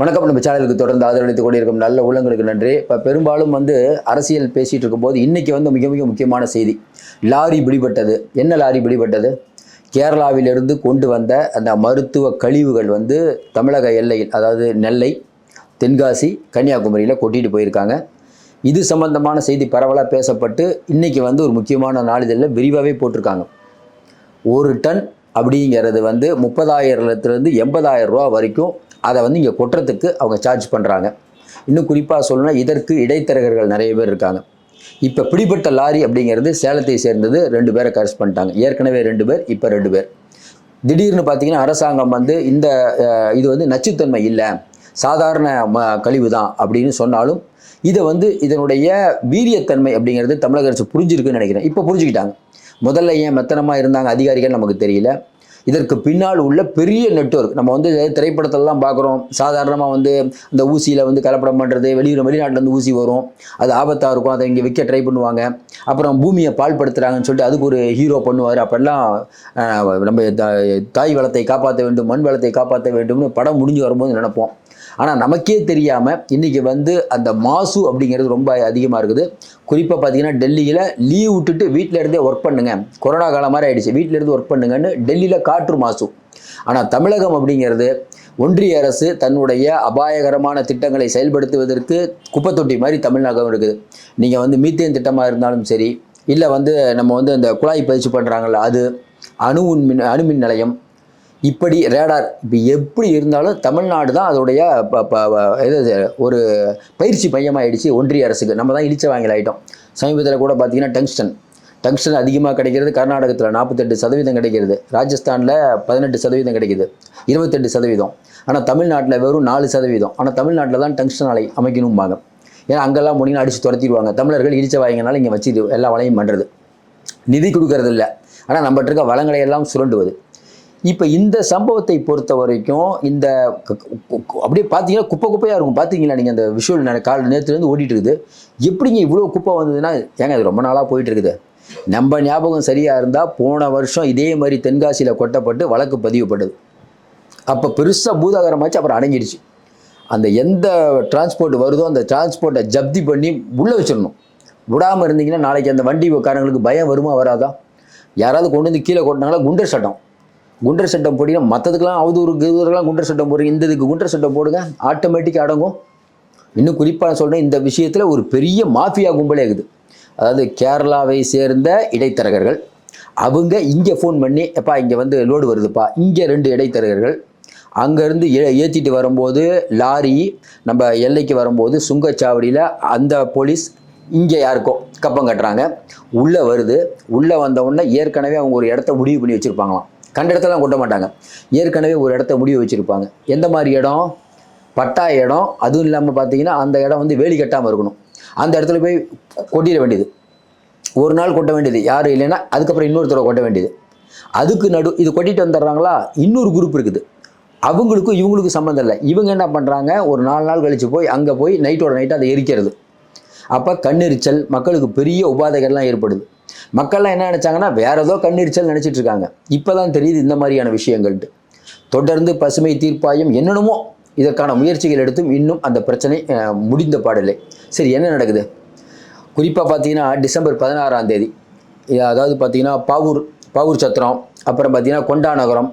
வணக்கம். நம்ம சேனலுக்கு தொடர்ந்து ஆதரவளித்துக் கொண்டிருக்கும் நல்ல உள்ளங்களுக்கு நன்றி. இப்போ பெரும்பாலும் அரசியல் பேசிகிட்டு இருக்கும்போது இன்றைக்கி மிக மிக முக்கியமான செய்தி, லாரி பிடிபட்டது. என்ன லாரி பிடிபட்டது? கேரளாவிலிருந்து கொண்டு வந்த அந்த மருத்துவ கழிவுகள் தமிழக எல்லையில், அதாவது நெல்லை, தென்காசி, கன்னியாகுமரியில் கொட்டிட்டு போயிருக்காங்க. இது சம்பந்தமான செய்தி பரவலாக பேசப்பட்டு இன்றைக்கி ஒரு முக்கியமான நாளிதழில் விரிவாகவே போட்டிருக்காங்க. ஒரு டன் அப்படிங்கிறது 30,000 80,000 ரூபா வரைக்கும் அதை இங்கே கொட்டுறதுக்கு அவங்க சார்ஜ் பண்ணுறாங்க. இன்னும் குறிப்பாக சொல்லணும்னா இதற்கு இடைத்தரகர்கள் நிறைய பேர் இருக்காங்க. இப்போ பிடிப்பட்ட லாரி அப்படிங்கிறது சேலத்தை சேர்ந்தது. 2 பேரை அரெஸ்ட் பண்ணிட்டாங்க. ஏற்கனவே 2 பேர், இப்போ 2 பேர். திடீர்னு பார்த்தீங்கன்னா அரசாங்கம் இந்த இது நச்சுத்தன்மை இல்லை, சாதாரண கழிவு தான் அப்படின்னு சொன்னாலும் இதை இதனுடைய வீரியத்தன்மை அப்படிங்கிறது தமிழக அரசு புரிஞ்சிருக்குன்னு நினைக்கிறேன். இப்போ புரிஞ்சுக்கிட்டாங்க. முதல்ல ஏன் மெத்தனமாக இருந்தாங்க அதிகாரிகள் நமக்கு தெரியல. இதற்கு பின்னால் உள்ள பெரிய நெட்வொர்க். நம்ம திரைப்படத்திலலாம் பார்க்குறோம். சாதாரணமாக இந்த ஊசியில் கலப்படம் பண்ணுறது, வெளிநாட்டிலேருந்து ஊசி வரும், அது ஆபத்தாக இருக்கும், அதை இங்கே விற்க ட்ரை பண்ணுவாங்க. அப்புறம் பூமியை பாழ்படுத்துகிறாங்கன்னு சொல்லிட்டு அதுக்கு ஒரு ஹீரோ பண்ணுவார். அப்பெல்லாம் நம்ம தாய் வளத்தை காப்பாற்ற வேண்டும், மண் வளத்தை காப்பாற்ற வேண்டும்னு படம் முடிஞ்சு வரும்போது நினைப்போம். ஆனால் நமக்கே தெரியாமல் இன்றைக்கி அந்த மாசு அப்படிங்கிறது ரொம்ப அதிகமாக இருக்குது. குறிப்பாக பார்த்தீங்கன்னா டெல்லியில் லீவ் விட்டுட்டு வீட்டில் இருந்தே ஒர்க் பண்ணுங்க, கொரோனா காலம் மாதிரி ஆகிடுச்சு, வீட்டில் இருந்து ஒர்க் பண்ணுங்கன்னு டெல்லியில் காற்று மாசு. ஆனால் தமிழகம் அப்படிங்கிறது ஒன்றிய அரசு தன்னுடைய அபாயகரமான திட்டங்களை செயல்படுத்துவதற்கு குப்பை தொட்டி மாதிரி தமிழகம் இருக்குது. நீங்கள் மீத்தேன் திட்டமாக இருந்தாலும் சரி, இல்லை நம்ம இந்த குழாய் பயிற்சி பண்ணுறாங்கள்ல அது, அணுமின் நிலையம், இப்படி ரேடார், இப்போ எப்படி இருந்தாலும் தமிழ்நாடு தான் அதோடைய ஒரு பயிற்சி மையமாகிடுச்சு ஒன்றிய அரசுக்கு. நம்ம தான் இழிச்ச வாங்கல் ஆகிட்டோம். சமீபத்தில் கூட பார்த்தீங்கன்னா டங்ஸ்டன் அதிகமாக கிடைக்கிறது. கர்நாடகத்தில் 48% கிடைக்கிறது, ராஜஸ்தானில் 18% கிடைக்கிது, 28%. ஆனால் தமிழ்நாட்டில் வெறும் 4%. ஆனால் தமிழ்நாட்டில் தான் டங்ஸ்டன் ஆலை அமைக்கணும்பாங்க. ஏன்னா அங்கெல்லாம் போனீங்கன்னா அடித்து துரத்திடுவாங்க. தமிழர்கள் இழிச்ச வாங்கினால இங்கே வச்சு எல்லா வளையும் பண்ணுறது, நிதி கொடுக்கறது இல்லை, ஆனால் நம்மகிட்ட இருக்க வளங்களை எல்லாம் சுரண்டுவது. இப்போ இந்த சம்பவத்தை பொறுத்த வரைக்கும் அப்படியே பார்த்தீங்கன்னா குப்பையாக இருக்கும். பார்த்தீங்களா நீங்கள் அந்த விஷுவல்? நேற்றுலேருந்து ஓடிட்டு இருக்குது. எப்படிங்க இவ்வளோ குப்பை வந்ததுன்னா, ஏங்க அது ரொம்ப நாளாக போயிட்டு இருக்குது. நம்ம ஞாபகம் சரியாக இருந்தால் போன வருஷம் இதே மாதிரி தென்காசியில் கொட்டப்பட்டு வழக்கு பதிவுப்பட்டது. அப்போ பெருசாக பூதாகரமாச்சு, அப்புறம் அடங்கிடுச்சு. அந்த எந்த டிரான்ஸ்போர்ட் வருதோ அந்த டிரான்ஸ்போர்ட்டை ஜப்தி பண்ணி உள்ளே வச்சிடணும். விடாமல் இருந்தீங்கன்னா நாளைக்கு அந்த வண்டிக்காரங்களுக்கு பயம் வருமா வராதா? யாராவது கொண்டு கீழே கொட்டினாங்களா குண்டர் சட்டம் போட்டிங்கன்னா, மற்றதுக்கெல்லாம் அவதூறுலாம் குண்டர் சட்டம் போடுறீங்க, இந்த இதுக்கு குண்டர் சட்டம் போடுங்க, ஆட்டோமேட்டிக்காக அடங்கும். இன்னும் குறிப்பாக சொல்கிறேன், இந்த விஷயத்தில் ஒரு பெரிய மாஃபியா கும்பலே இருக்குது. அதாவது கேரளாவை சேர்ந்த இடைத்தரகர்கள், அவங்க இங்கே ஃபோன் பண்ணி, எப்பா இங்கே லோடு வருதுப்பா, இங்கே 2 இடைத்தரகர்கள், அங்கேருந்து ஏற்றிட்டு வரும்போது லாரி நம்ம எல்லைக்கு வரும்போது சுங்கச்சாவடியில் அந்த போலீஸ் இங்கே யாருக்கோ கப்பம் கட்டுறாங்க, உள்ளே வருது. உள்ளே வந்தவுடனே ஏற்கனவே அவங்க ஒரு இடத்த முடிவு பண்ணி வச்சுருப்பாங்களாம். கண்ட இடத்தெல்லாம் கொட்ட மாட்டாங்க, ஏற்கனவே ஒரு இடத்த முடிவு வச்சுருப்பாங்க. எந்த மாதிரி இடம்? பட்டா இடம். அதுவும் இல்லாமல் பார்த்தீங்கன்னா அந்த இடம் வேலி கட்டாமல் இருக்கணும். அந்த இடத்துல போய் கொட்டிட வேண்டியது, ஒரு நாள் கொட்ட வேண்டியது, யாரும் இல்லைன்னா அதுக்கப்புறம் இன்னொருத்தரை கொட்ட வேண்டியது. அதுக்கு இது கொட்டிட்டு வந்துடுறாங்களா, இன்னொரு குரூப் இருக்குது, அவங்களுக்கும் இவங்களுக்கும் சம்மந்தம் இல்லை. இவங்க என்ன பண்ணுறாங்க, ஒரு 4 நாள் கழித்து போய் அங்கே போய் நைட்டோட நைட்டாக அதை எரிக்கிறது. அப்போ கண்ணெரிச்சல், மக்களுக்கு பெரிய உபாதைகள்லாம் ஏற்படுது. மக்கள்லாம் என்ன நினச்சாங்கன்னா வேறு ஏதோ கண்ணெரிச்சல் நினச்சிட்டு இருக்காங்க. இப்போ தான் தெரியுது இந்த மாதிரியான விஷயங்கள்ட்டு. தொடர்ந்து பசுமை தீர்ப்பாயம் என்னென்னமோ இதற்கான முயற்சிகள் எடுத்தும் இன்னும் அந்த பிரச்சனை முடிந்த பாடில்லை. சரி, என்ன நடக்குது? குறிப்பாக பார்த்தீங்கன்னா டிசம்பர் 16ஆம் தேதி, அதாவது பார்த்தீங்கன்னா பாவூர் சத்திரம், அப்புறம் பார்த்தீங்கன்னா கொண்டாநகரம்,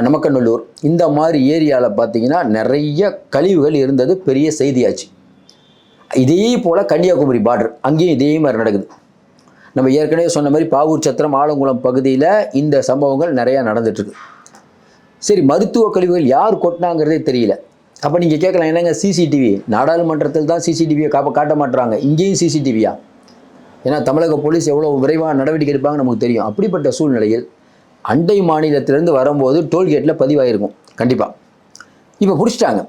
நமக்கநல்லூர், இந்த மாதிரி ஏரியாவில் பார்த்தீங்கன்னா நிறைய கழிவுகள் இருந்தது, பெரிய செய்தியாச்சு. இதே போல் கன்னியாகுமரி பார்டர், அங்கேயும் இதே மாதிரி நடக்குது. நம்ம ஏற்கனவே சொன்ன மாதிரி பாவூர் சத்திரம், ஆலங்குளம் பகுதியில் இந்த சம்பவங்கள் நிறையா நடந்துட்டுருக்கு. சரி, மருத்துவ கழிவுகள் யார் கொட்டினாங்கிறதே தெரியல. அப்போ நீங்கள் கேட்கலாம், என்னங்க சிசிடிவி? நாடாளுமன்றத்தில் தான் சிசிடிவியை காட்ட மாட்டுறாங்க, இங்கேயும் சிசிடிவியா? ஏன்னா தமிழக போலீஸ் எவ்வளோ விரைவாக நடவடிக்கை எடுப்பாங்க நமக்கு தெரியும். அப்படிப்பட்ட சூழ்நிலையில் அண்டை மாநிலத்திலேருந்து வரும்போது டோல்கேட்டில் பதிவாயிருக்கும் கண்டிப்பாக. இப்போ பிடிச்சிட்டாங்க,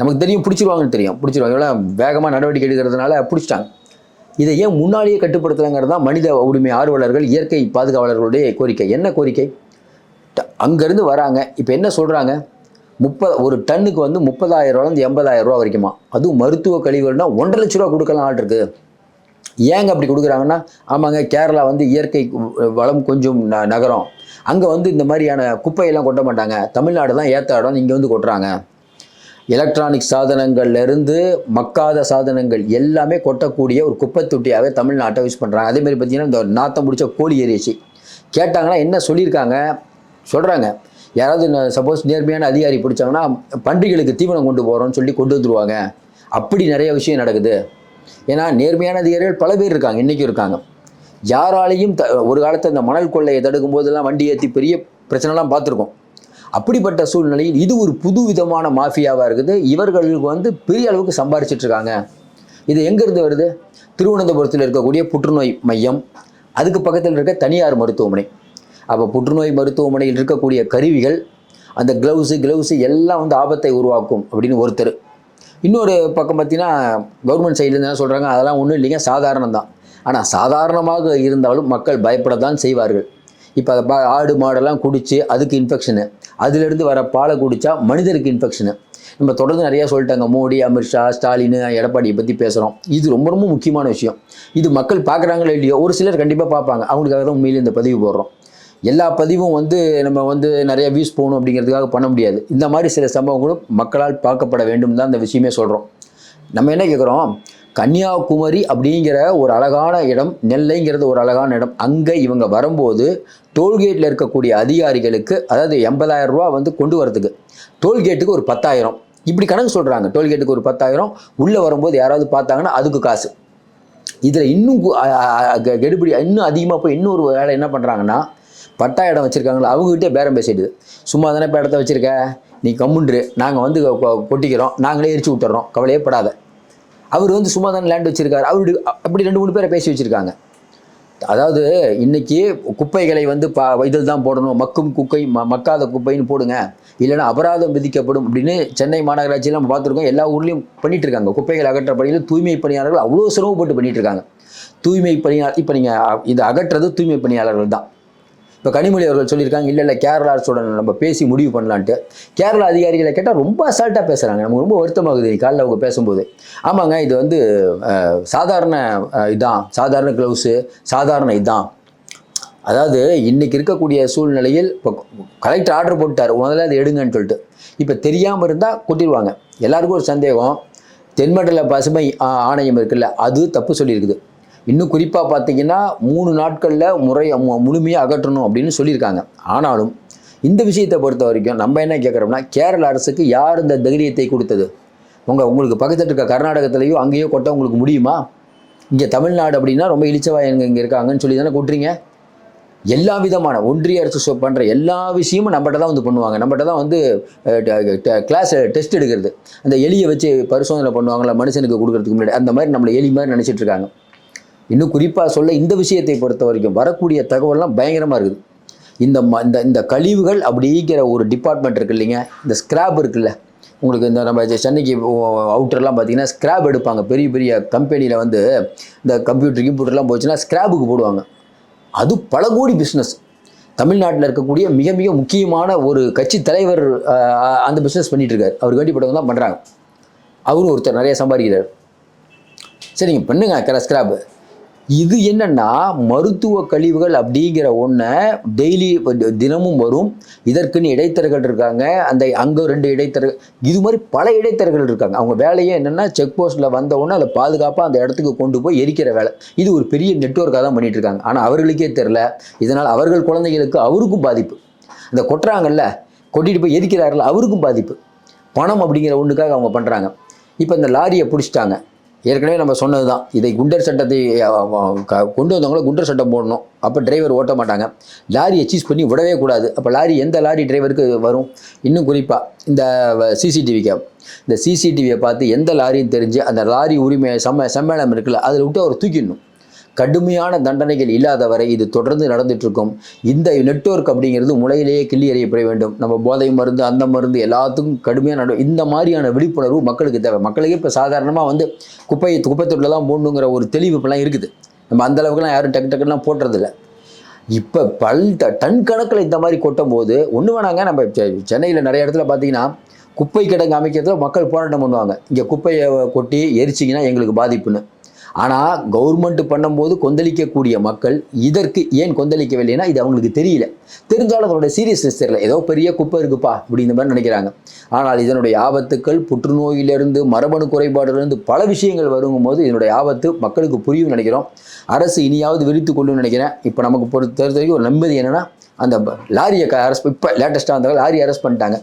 நமக்கு தெரியும், பிடிச்சிருவாங்கன்னு தெரியும், பிடிச்சிருவாங்க. எவ்வளோ வேகமாக நடவடிக்கை எடுக்கிறதுனால பிடிச்சிட்டாங்க. இதை ஏன் முன்னாடியே கட்டுப்படுத்தலைங்கிறது தான் மனித உரிமை ஆர்வலர்கள், இயற்கை பாதுகாவலர்களுடைய கோரிக்கை. என்ன கோரிக்கை? அங்கேருந்து வராங்க, இப்போ என்ன சொல்கிறாங்க, ஒரு டன்னுக்கு 30,000 80,000 ரூபா வரைக்குமா. அதுவும் மருத்துவ கழிவுகள்னா 1,50,000 ரூபா கொடுக்கலாம் ஆள் இருக்குது. ஏங்க அப்படி கொடுக்குறாங்கன்னா, ஆமாங்க கேரளா இயற்கை வளம் கொஞ்சம் நகரம், அங்கே இந்த மாதிரியான குப்பையெல்லாம் கொட்ட மாட்டாங்க, தமிழ்நாடு தான் ஏற்ற இடம், இங்கே கொட்டுறாங்க. எலக்ட்ரானிக் சாதனங்கள்லேருந்து மக்காத சாதனங்கள் எல்லாமே கொட்டக்கூடிய ஒரு குப்பை தொட்டியாகவே தமிழ்நாட்டை யூஸ் பண்ணுறாங்க. அதேமாதிரி பார்த்திங்கன்னா இந்த நாற்றம் முடிச்ச கோழி ஏறிச்சு கேட்டாங்கன்னா என்ன சொல்லியிருக்காங்க சொல்கிறாங்க. யாராவது சப்போஸ் நேர்மையான அதிகாரி பிடிச்சாங்கன்னா பன்றிகளுக்கு தீவனம் கொண்டு போகிறோன்னு சொல்லி கொண்டு வந்துடுவாங்க. அப்படி நிறைய விஷயம் நடக்குது. ஏன்னா நேர்மையான அதிகாரிகள் பல பேர் இருக்காங்க, இன்றைக்கும் இருக்காங்க. யாராலையும் ஒரு காலத்தில் இந்த மணல் கொள்ளையை தடுக்கும் போதெல்லாம் வண்டி ஏற்றி பெரிய பிரச்சனைலாம் பார்த்துருக்கோம். அப்படிப்பட்ட சூழ்நிலையில் இது ஒரு புது விதமான மாஃபியாவாக இருக்குது. இவர்களுக்கு வந்து பெரிய அளவுக்கு சம்பாதிச்சிட்டு இருக்காங்க. இது எங்கேருந்து வருது? திருவனந்தபுரத்தில் இருக்கக்கூடிய புற்றுநோய் மையம், அதுக்கு பக்கத்தில் இருக்க தனியார் மருத்துவமனை. அப்போ புற்றுநோய் மருத்துவமனையில் இருக்கக்கூடிய கருவிகள், அந்த க்ளவுஸு எல்லாம் வந்து ஆபத்தை உருவாக்கும் அப்படின்னு ஒருத்தர். இன்னொரு பக்கம் பார்த்தீங்கன்னா கவர்மெண்ட் சைட்லேருந்து என்ன சொல்கிறாங்க, அதெல்லாம் ஒன்றும் இல்லைங்க, சாதாரணம் தான். ஆனால் சாதாரணமாக இருந்தாலும் மக்கள் பயப்பட தான் செய்வார்கள். இப்போ அதை ஆடு மாடெல்லாம் குடித்து அதுக்கு இன்ஃபெக்ஷனு, அதிலிருந்து வர பாலை குடித்தா மனிதருக்கு இன்ஃபெக்ஷனு. நம்ம தொடர்ந்து நிறையா சொல்லிட்டாங்க. மோடி, அமித்ஷா, ஸ்டாலின், எடப்பாடியை பற்றி பேசுகிறோம். இது ரொம்ப ரொம்ப முக்கியமான விஷயம். இது மக்கள் பார்க்குறாங்களோ இல்லையோ, ஒரு சிலர் கண்டிப்பாக பார்ப்பாங்க. அவங்களுக்காக தான் உண்மையிலே இந்த பதிவு போடுறோம். எல்லா பதிவும் வந்து நம்ம வந்து நிறைய வியூஸ் போகணும் அப்படிங்கிறதுக்காக பண்ண முடியாது. இந்த மாதிரி சில சம்பவங்களும் மக்களால் பார்க்கப்பட வேண்டும் தான் இந்த விஷயமே சொல்கிறோம். நம்ம என்ன கேட்குறோம், கன்னியாகுமரி அப்படிங்கிற ஒரு அழகான இடம், நெல்லைங்கிறது ஒரு அழகான இடம். அங்கே இவங்க வரும்போது டோல்கேட்டில் இருக்கக்கூடிய அதிகாரிகளுக்கு, அதாவது 80,000 ரூபா வந்து கொண்டு வரதுக்கு, டோல்கேட்டுக்கு ஒரு 10,000 இப்படி கணக்கு சொல்கிறாங்க. டோல்கேட்டுக்கு ஒரு 10,000, உள்ளே வரும்போது யாராவது பார்த்தாங்கன்னா அதுக்கு காசு. இதில் இன்னும் கெடுபிடி இன்னும் அதிகமாக போய் இன்னொரு வேலை என்ன பண்ணுறாங்கன்னா, பட்டா இடம் வச்சுருக்காங்களா அவங்ககிட்டே பேரம் பேசிடுது. சும்மா தானே இப்போ இடத்த வச்சுருக்க, நீ கம்முன்று, நாங்கள் வந்து கொட்டிக்கிறோம், நாங்களே எரிச்சு விட்டுறோம், கவலையே படாத. அவர் வந்து சும்மா தானே லேண்ட் வச்சுருக்காரு, அவரு அப்படி 2-3 பேரை பேசி வச்சுருக்காங்க. அதாவது இன்றைக்கி குப்பைகளை வந்து இதில் தான் போடணும், மக்கும் குப்பை மக்காத குப்பைன்னு போடுங்க, இல்லைன்னா அபராதம் விதிக்கப்படும் அப்படின்னு சென்னை மாநகராட்சியில் நம்ம பார்த்துருக்கோம். எல்லா ஊர்லேயும் பண்ணிகிட்டு இருக்காங்க. குப்பைகள் அகற்ற பணியில் தூய்மை பணியாளர்கள் அவ்வளோ சிரமப்பட்டு பண்ணிகிட்டு இருக்காங்க. தூய்மை பணியாளர் இப்போ நீங்கள் இதை அகற்றுறது தூய்மை பணியாளர்கள் தான். இப்போ கனிமொழி அவர்கள் சொல்லியிருக்காங்க, இல்லை கேரளா அரசோட நம்ம பேசி முடிவு பண்ணலான்ட்டு. கேரளா அதிகாரிகளை கேட்டால் ரொம்ப அசால்ட்டாக பேசுகிறாங்க. நமக்கு ரொம்ப வருத்தமாகுது காலையில் அவங்க பேசும்போது. ஆமாங்க, இது வந்து சாதாரண இதான், சாதாரண க்ளவுஸு, சாதாரண இதான். அதாவது இன்றைக்கி இருக்கக்கூடிய சூழ்நிலையில் இப்போ கலெக்டர் ஆர்டர் போட்டார், முதல்ல அதை எடுங்கன்னு சொல்லிட்டு. இப்போ தெரியாமல் இருந்தால் கொட்டிடுவாங்க. எல்லாருக்கும் ஒரு சந்தேகம், தென்மண்டல பசுமை ஆணையம் இருக்குல்ல, அது தப்பு சொல்லியிருக்குது. இன்னும் குறிப்பாக பார்த்தீங்கன்னா 3 நாட்களில் முழுமையாக அகற்றணும் அப்படின்னு சொல்லியிருக்காங்க. ஆனாலும் இந்த விஷயத்தை பொறுத்த வரைக்கும் நம்ம என்ன கேட்குறோம்னா, கேரள அரசுக்கு யார் இந்த தைரியத்தை கொடுத்தது? உங்களுக்கு பக்கத்தில் இருக்க கர்நாடகத்திலையோ அங்கேயோ கொட்ட உங்களுக்கு முடியுமா? இங்கே தமிழ்நாடு அப்படின்னா ரொம்ப இழிச்சவாயங்க இங்கே இருக்காங்கன்னு சொல்லி தானே கூட்டுறீங்க. எல்லா விதமான ஒன்றிய அரசு பண்ணுற எல்லா விஷயமும் நம்மகிட்ட தான் வந்து பண்ணுவாங்க. நம்மகிட்ட தான் வந்து கிளாஸ் டெஸ்ட் எடுக்கிறது, அந்த எலியை வச்சு பரிசோதனை பண்ணுவாங்களா மனுஷனுக்கு கொடுக்கறதுக்கு முன்னாடி, அந்த மாதிரி நம்மளை எலி மாதிரி நினச்சிட்டு இருக்காங்க. இன்னும் குறிப்பாக சொல்ல, இந்த விஷயத்தை பொறுத்த வரைக்கும் வரக்கூடிய தகவல்லாம் பயங்கரமாக இருக்குது. இந்த கழிவுகள் அப்படிங்கிற ஒரு டிபார்ட்மெண்ட் இருக்குது இல்லைங்க, இந்த ஸ்கிராப் இருக்குல்ல, உங்களுக்கு இந்த நம்ம சென்னைக்கு அவுட்டர்லாம் பார்த்தீங்கன்னா ஸ்கிராப் எடுப்பாங்க. பெரிய பெரிய கம்பெனியில் வந்து இந்த கம்ப்யூட்டர்லாம் போச்சுன்னா ஸ்கிராப்புக்கு போடுவாங்க. அது பல கோடி பிஸ்னஸ். தமிழ்நாட்டில் இருக்கக்கூடிய மிக மிக முக்கியமான ஒரு கட்சி தலைவர் அந்த பிஸ்னஸ் பண்ணிகிட்டு இருக்காரு. அவர் வேண்டிப்பட்டவங்க தான் பண்ணுறாங்க. அவரும் ஒருத்தர் நிறைய சம்பாதிக்கிறார். சரிங்க, பண்ணுங்க ஸ்கிராப்பு. இது என்னென்னா மருத்துவ கழிவுகள் அப்படிங்கிற ஒன்றை டெய்லி தினமும் வரும். இதற்குன்னு இடைத்தரகர்கள் இருக்காங்க. அங்கே 2 இடைத்தரகர்கள், இது மாதிரி பல இடைத்தரகர்கள் இருக்காங்க. அவங்க வேலையே என்னென்னா, செக் போஸ்ட்டில் வந்த உடனே அதை பாதுகாப்பாக அந்த இடத்துக்கு கொண்டு போய் எரிக்கிற வேலை. இது ஒரு பெரிய நெட்வொர்க்காக தான் பண்ணிகிட்டு இருக்காங்க. ஆனால் அவர்களுக்கே தெரில. இதனால் அவர்கள் குழந்தைகளுக்கு அவருக்கும் பாதிப்பு. அந்த கொட்டுறாங்கல்ல, கொட்டிட்டு போய் எரிக்கிறார்கள், அவருக்கும் பாதிப்பு. பணம் அப்படிங்கிற ஒன்றுக்காக அவங்க பண்ணுறாங்க. இப்போ இந்த லாரியை பிடிச்சிட்டாங்க. ஏற்கனவே நம்ம சொன்னது தான், இதை குண்டர் சட்டத்தை கொண்டு வந்தவங்கள குண்டர் சட்டம் போடணும். அப்போ டிரைவர் ஓட்ட மாட்டாங்க. லாரியை சீஸ் பண்ணி விடவே கூடாது. அப்போ லாரி எந்த லாரி டிரைவருக்கு வரும்? இன்னும் குறிப்பாக இந்த இந்த சிசிடிவியை பார்த்து எந்த லாரின்னு தெரிஞ்சு அந்த லாரி உரிமை சம்மேளனம் இருக்குல்ல, அதில் விட்டு அவர் தூக்கிடணும். கடுமையான தண்டனைகள் இல்லாத வரை இது தொடர்ந்து நடந்துகிட்ருக்கும். இந்த நெட்வொர்க் அப்படிங்கிறது முளையிலேயே கிள்ளி எறியப்பட வேண்டும். நம்ம போதை மருந்து, அந்த மருந்து எல்லாத்துக்கும் கடுமையான இந்த மாதிரியான விழிப்புணர்வு மக்களுக்கு தேவை. மக்களுக்கே இப்போ சாதாரணமாக வந்து குப்பை தொட்டில் தான் போடணுங்கிற ஒரு தெளிவு இப்போலாம் இருக்குது. நம்ம அந்தளவுக்குலாம் யாரும் டக்குலாம் போட்டுறதில்ல. இப்போ டன் கணக்கில் இந்த மாதிரி கொட்டும் போது ஒன்று வேணாங்க. நம்ம சென்னையில் நிறைய இடத்துல பார்த்தீங்கன்னா குப்பை கிடங்கு அமைக்கிறதுல மக்கள் போராட்டம் பண்ணுவாங்க. இங்கே குப்பையை கொட்டி எரிச்சிங்கன்னா எங்களுக்கு பாதிப்புன்னு. ஆனால் கவர்மெண்ட் பண்ணும்போது கொந்தளிக்கக்கூடிய மக்கள் இதற்கு ஏன் கொந்தளிக்கவில்லைன்னா இது அவங்களுக்கு தெரியல. தெரிஞ்சாலும் அதனுடைய சீரியஸ்னஸ் தெரியல. ஏதோ பெரிய குப்பை இருக்குப்பா இப்படி இந்த மாதிரி நினைக்கிறாங்க. ஆனால் இதனுடைய ஆபத்துக்கள் புற்றுநோயிலிருந்து மரபணு குறைபாடுலேருந்து பல விஷயங்கள் வருங்கும்போது இதனுடைய ஆபத்து மக்களுக்கு புரியும் நினைக்கிறோம். அரசு இனியாவது விரித்து கொண்டு நினைக்கிறேன். இப்போ நமக்கு பொறுத்த வரைக்கும் ஒரு நிம்மதி என்னென்னா அந்த லாரியை அரெஸ்ட் இப்போ லேட்டஸ்ட்டாக வந்தாங்க, லாரி அரெஸ்ட் பண்ணிட்டாங்க.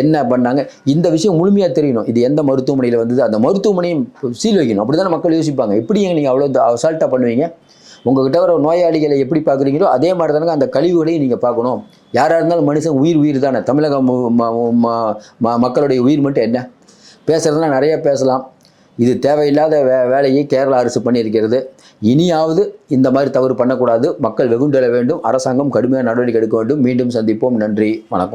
என்ன பண்ணாங்க இந்த விஷயம் முழுமையாக தெரியணும். இது எந்த மருத்துவமனையில் வந்தது, அந்த மருத்துவமனையும் சீல் வைக்கணும். அப்படி தானே மக்கள் யோசிப்பாங்க. எப்படி நீங்கள் அவ்வளோ அசால்ட்டாக பண்ணுவீங்க? உங்கள்கிட்ட வர நோயாளிகளை எப்படி பார்க்குறீங்களோ அதே மாதிரி தானே அந்த கழிவுகளையும் நீங்கள் பார்க்கணும். யாராக இருந்தாலும் மனுஷன் உயிர் தானே. தமிழக மக்களுடைய உயிர் மட்டும் என்ன? பேசுகிறதுனா நிறைய பேசலாம். இது தேவையில்லாத வேலையை கேரளா அரசு பண்ணியிருக்கிறது. இனியாவது இந்த மாதிரி தவறு பண்ணக்கூடாது. மக்கள் வெகுண்டெழ வேண்டும். அரசாங்கம் கடுமையான நடவடிக்கை எடுக்க வேண்டும். மீண்டும் சந்திப்போம். நன்றி, வணக்கம்.